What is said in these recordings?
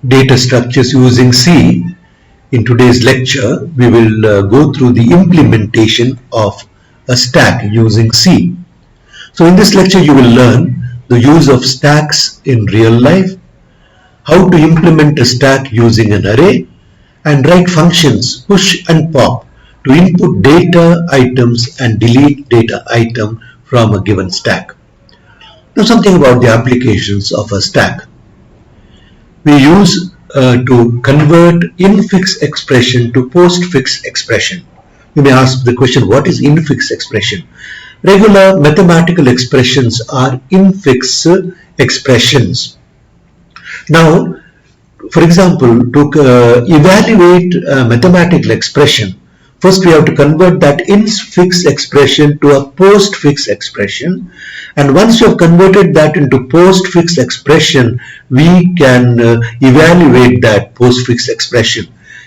data structures using C. In today's lecture, we will go through the implementation of a stack using C. So in this lecture, you will learn the use of stacks in real life, how to implement a stack using an array, and write functions push and pop to input data items and delete data item from a given stack. Now something about the applications of a stack. We use to convert infix expression to postfix expression. You may ask the question, what is infix expression? Regular mathematical expressions are infix expressions. Now, for example, to evaluate a mathematical expression, first we have to convert that infix expression to a postfix expression, and once you have converted that into postfix expression, we can evaluate that postfix expression.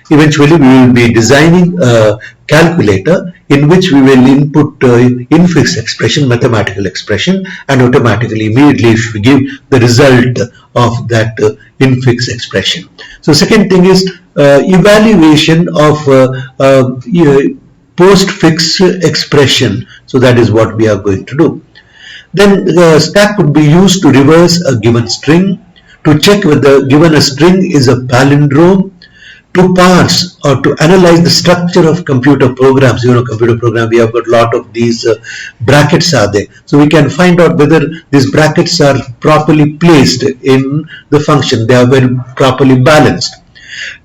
Eventually we will be designing a calculator in which we will input infix expression, mathematical expression, and automatically immediately it should give the result of that infix expression. So second thing is evaluation of postfix expression. So that is what we are going to do. Then the stack could be used to reverse a given string, to check whether given a string is a palindrome, to parse or to analyze the structure of computer programs. You know, computer program, we have got a lot of these brackets are there. So we can find out whether these brackets are properly placed in the function. They are very properly balanced.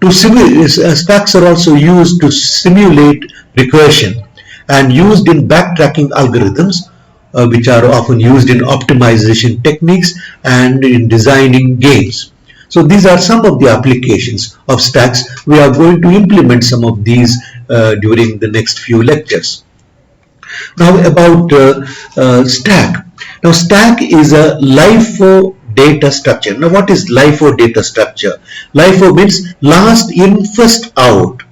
To simulate, stacks are also used to simulate recursion and used in backtracking algorithms, which are often used in optimization techniques and in designing games. So these are some of the applications of stacks. We are going to implement some of these during the next few lectures. Now about stack. Now stack is a LIFO data structure. Now what is LIFO data structure? LIFO means last in, first out.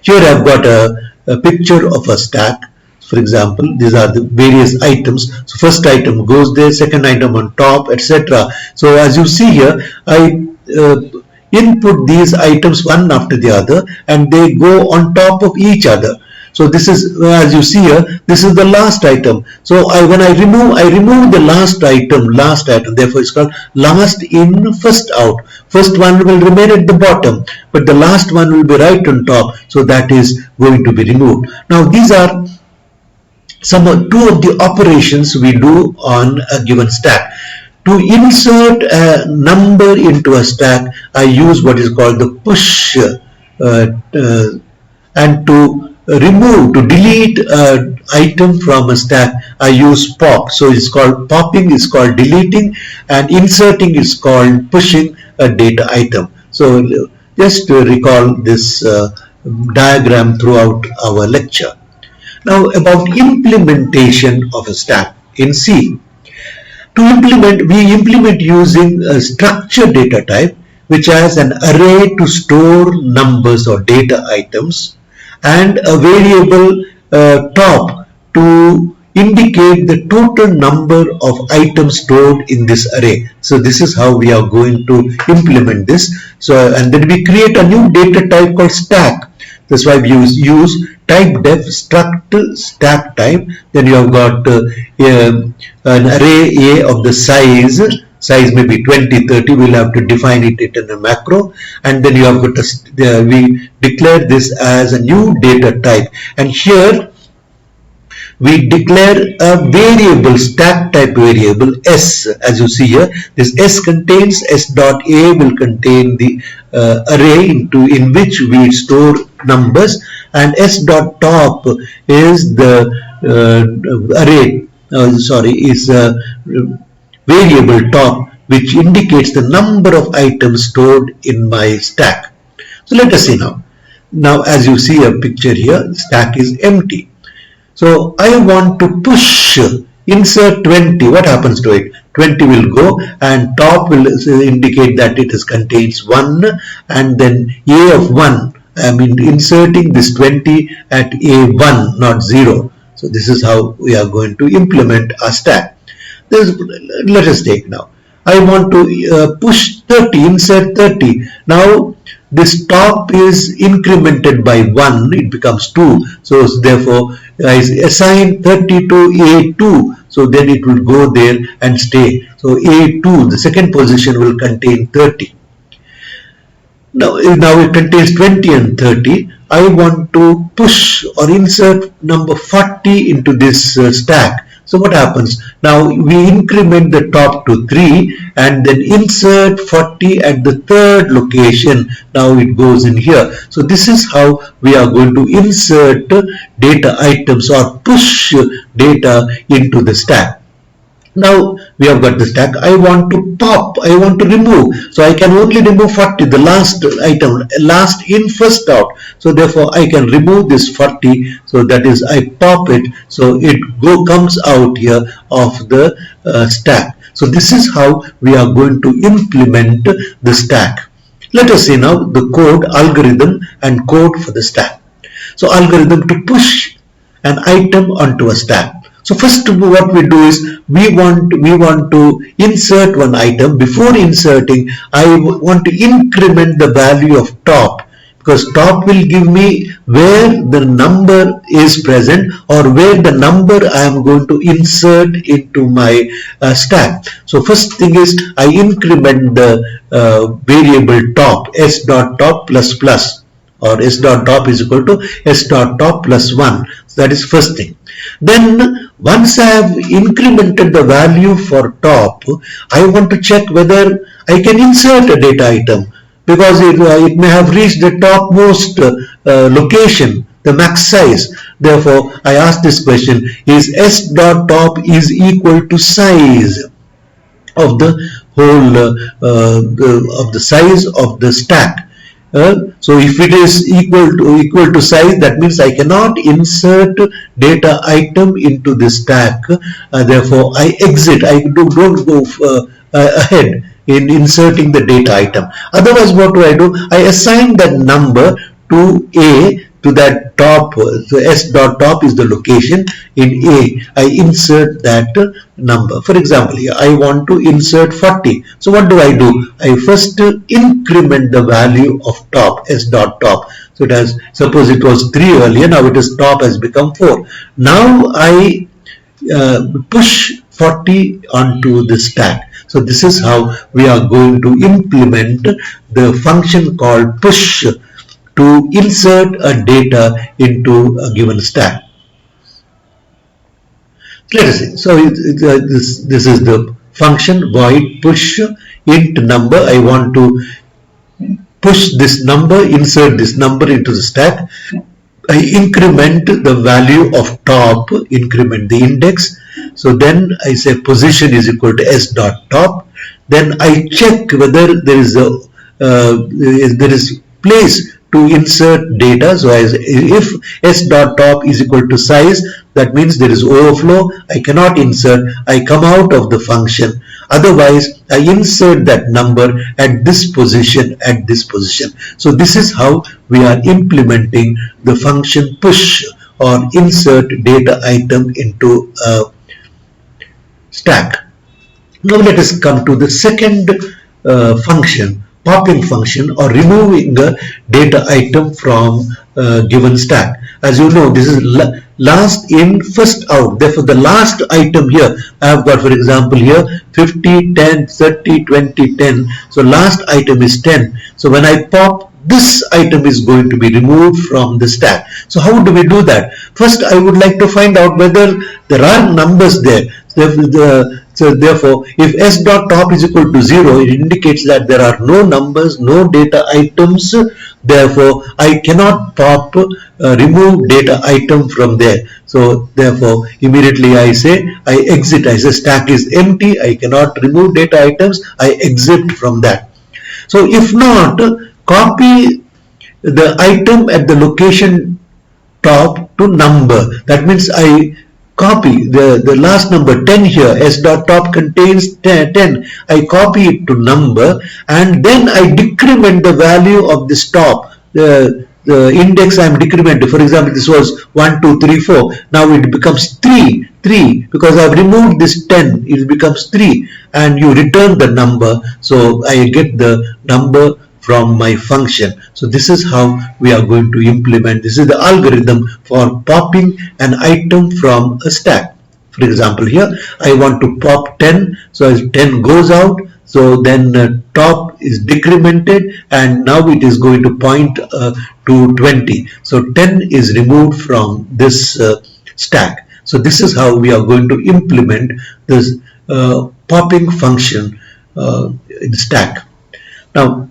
Here I have got a picture of a stack. For example, these are the various items. So first item goes there, second item on top, etc. So as you see here, I input these items one after the other and they go on top of each other. So this is, as you see here, this is the last item. So when I remove the last item, therefore it's called last in, first out. First one will remain at the bottom, but the last one will be right on top. So that is going to be removed. Now these are two of the operations we do on a given stack. To insert a number into a stack, I use what is called the push, and to delete an item from a stack, I use pop. So it's called popping, is called deleting, and inserting is called pushing a data item. So just to recall this diagram throughout our lecture. Now about implementation of a stack in C. To implement, we implement using a structured data type which has an array to store numbers or data items and a variable top to indicate the total number of items stored in this array. So this is how we are going to implement this. So and then we create a new data type called stack. That's why we use type def struct stack type. Then you have got an array A of the size may be 20, 30. We'll have to define it in a macro, and then you have got we declare this as a new data type, and here we declare a variable, stack type variable S. As you see here, this S contains S dot A will contain the array in which we store numbers, and S dot top is the array. Is a variable top which indicates the number of items stored in my stack. So let us see now. Now as you see a picture here, the stack is empty. So I want to push, insert 20. What happens to it? 20 will go, and top will indicate that it contains 1, and then A of 1. I mean inserting this 20 at A1, not 0. So this is how we are going to implement our stack. Let us take now. I want to push 30, insert 30. Now this top is incremented by 1, it becomes 2. So therefore I assign 30 to A2. So then it will go there and stay. So A2, the second position, will contain 30. Now it contains 20 and 30. I want to push or insert number 40 into this stack. So what happens? Now we increment the top to 3 and then insert 40 at the third location. Now it goes in here. So this is how we are going to insert data items or push data into the stack. Now we have got the stack. I want to pop, I want to remove. So I can only remove 40, the last item, last in, first out. So therefore I can remove this 40. So that is, I pop it. So it comes out here of the stack. So this is how we are going to implement the stack. Let us see now the code, algorithm and code for the stack. So algorithm to push an item onto a stack. So first what we do is we want to insert one item. Before inserting, I want to increment the value of top, because top will give me where the number is present or where the number I am going to insert into my stack. So first thing is I increment the variable top, s dot top plus plus, or s dot top is equal to s dot top plus 1. So that is first thing. Then once I have incremented the value for top, I want to check whether I can insert a data item, because it may have reached the topmost location, the max size. Therefore I ask this question, is s dot top is equal to size of the whole of the size of the stack. So if it is equal to size, that means I cannot insert data item into the stack. Therefore I exit. I don't go ahead in inserting the data item. Otherwise what do? I assign that number to A, to that top. So s dot top is the location. In A I insert that number. For example, here I want to insert 40. So what do? I first increment the value of top, s dot top. So it has, suppose it was 3 earlier, now it is top has become 4. Now I push 40 onto the stack. So this is how we are going to implement the function called push to insert a data into a given stack. Let us see. So this is the function void push int number. I want to push this number, insert this number into the stack. I increment the value of top, increment the index. So then I say position is equal to s dot top. Then I check whether there is place to insert data. So if s dot top is equal to size, that means there is overflow. I cannot insert. I come out of the function. Otherwise, I insert that number at this position, at this position. So this is how we are implementing the function push or insert data item into a stack. Now let us come to the second function, popping function, or removing a data item from a given stack. As you know, this is last in, first out. Therefore the last item here, I have got, for example, here 50, 10, 30, 20, 10. So last item is 10. So when I pop, this item is going to be removed from the stack. So how do we do that? First I would like to find out whether there are numbers there. So therefore, if s dot top is equal to 0, it indicates that there are no numbers, no data items. Therefore, I cannot pop remove data item from there. So therefore, immediately I say I exit. I say stack is empty. I cannot remove data items. I exit from that. So if not, copy the item at the location top to number. That means I copy the last number 10 here, s dot top contains 10. I copy it to number and then I decrement the value of this top. The index I am decrementing. For example, this was 1, 2, 3, 4. Now it becomes 3. 3 3 because I've removed this 10, it becomes 3 and you return the number, so I get the number from my function. So this is how we are going to implement. This is the algorithm for popping an item from a stack. For example, here I want to pop 10, so as 10 goes out, so then top is decremented and now it is going to point to 20. So 10 is removed from this stack. So this is how we are going to implement this popping function in stack. Now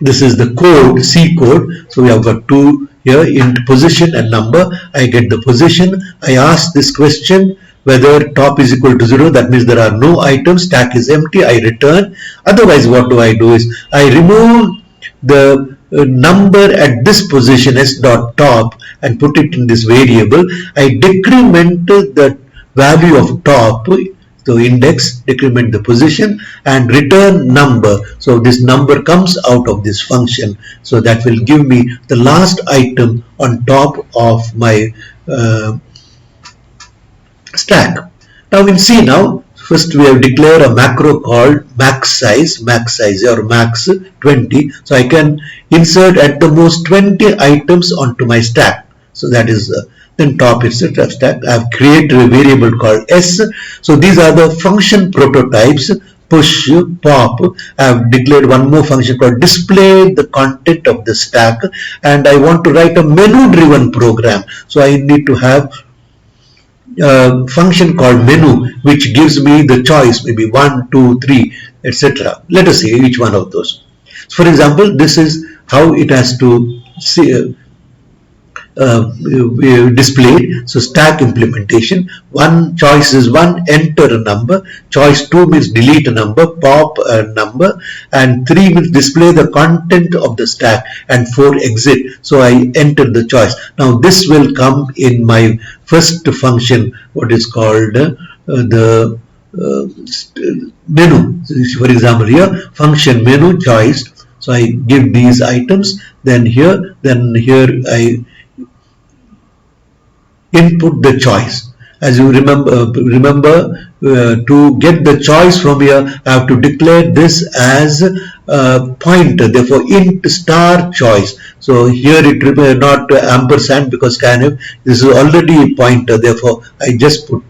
this is the code, C code. So we have got two here, int position and number. I get the position. I ask this question whether top is equal to 0, that means there are no items, stack is empty, I return. Otherwise what do I do is I remove the number at this position s dot top and put it in this variable. I decrement the value of top, so index, decrement the position and return number. So this number comes out of this function. So that will give me the last item on top of my stack. Now we'll see now. First we have declared a macro called max size or max 20. So I can insert at the most 20 items onto my stack. So that is then top etc. stack. I have created a variable called s. So these are the function prototypes: push, pop. I have declared one more function called display the content of the stack, and I want to write a menu driven program. So I need to have function called menu, which gives me the choice, maybe 1, 2, 3, etc. Let us see each one of those. For example, this is how it has to see, displayed. So stack implementation, one choice is 1, enter a number, choice 2 means delete a number, pop a number, and 3 means display the content of the stack, and 4 exit. So I enter the choice. Now this will come in my first function, what is called the menu. For example, here function menu choice. So I give these items, then here I input the choice. As you remember, to get the choice from here, I have to declare this as a pointer. Therefore, int star choice. So here it will not ampersand because scanf. This is already a pointer. Therefore, I just put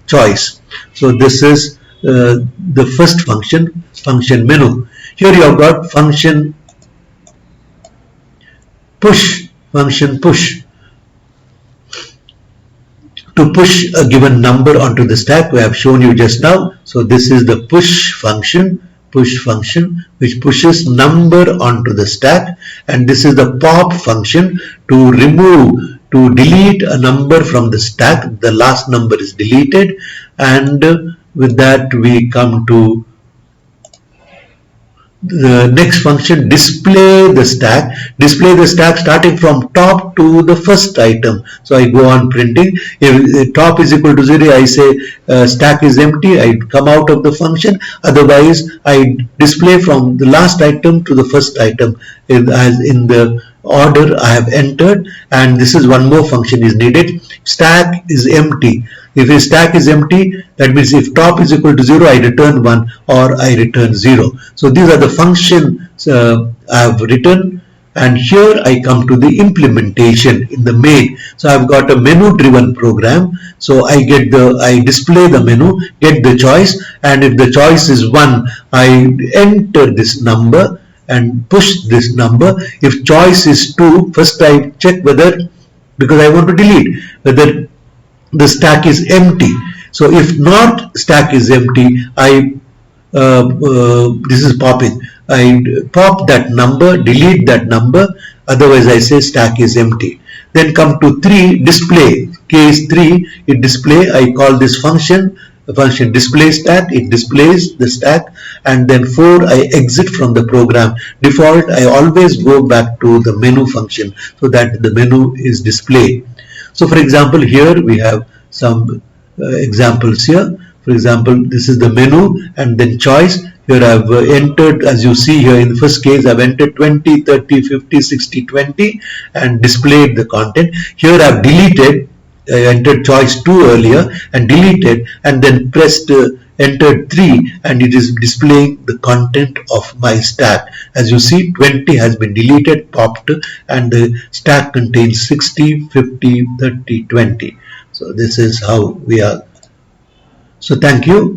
choice. So this is the first function, function menu. Here you have got function push, function push. To push a given number onto the stack, we have shown you just now. So this is the push function which pushes number onto the stack, and this is the pop function to delete a number from the stack. The last number is deleted, and with that we come to the next function, display the stack starting from top to the first item. So I go on printing. If top is equal to 0, I say stack is empty, I come out of the function. Otherwise I display from the last item to the first item as in the order I have entered. And this is one more function is needed. Stack is empty. If a stack is empty, that means if top is equal to 0, I return 1 or I return 0. So these are the functions I have written, and here I come to the implementation in the main. So I've got a menu driven program. So I display the menu, get the choice, and if the choice is 1, I enter this number and push this number. If choice is 2, first I check whether, because I want to delete, whether the stack is empty. So if not stack is empty, this is popping. I pop that number, delete that number, otherwise I say stack is empty. Then come to 3, display. Case 3, it display. I call this function, the function display stack. It displays the stack. And then 4, I exit from the program. Default, I always go back to the menu function so that the menu is displayed. So for example, here we have some examples here. For example, this is the menu and then choice. Here I have entered, as you see here in the first case, I have entered 20, 30, 50, 60, 20 and displayed the content. Here I have deleted entered choice 2 earlier and deleted, and then pressed entered 3, and it is displaying the content of my stack. As you see, 20 has been deleted, popped, and the stack contains 60, 50, 30, 20. So this is how we are. So thank you.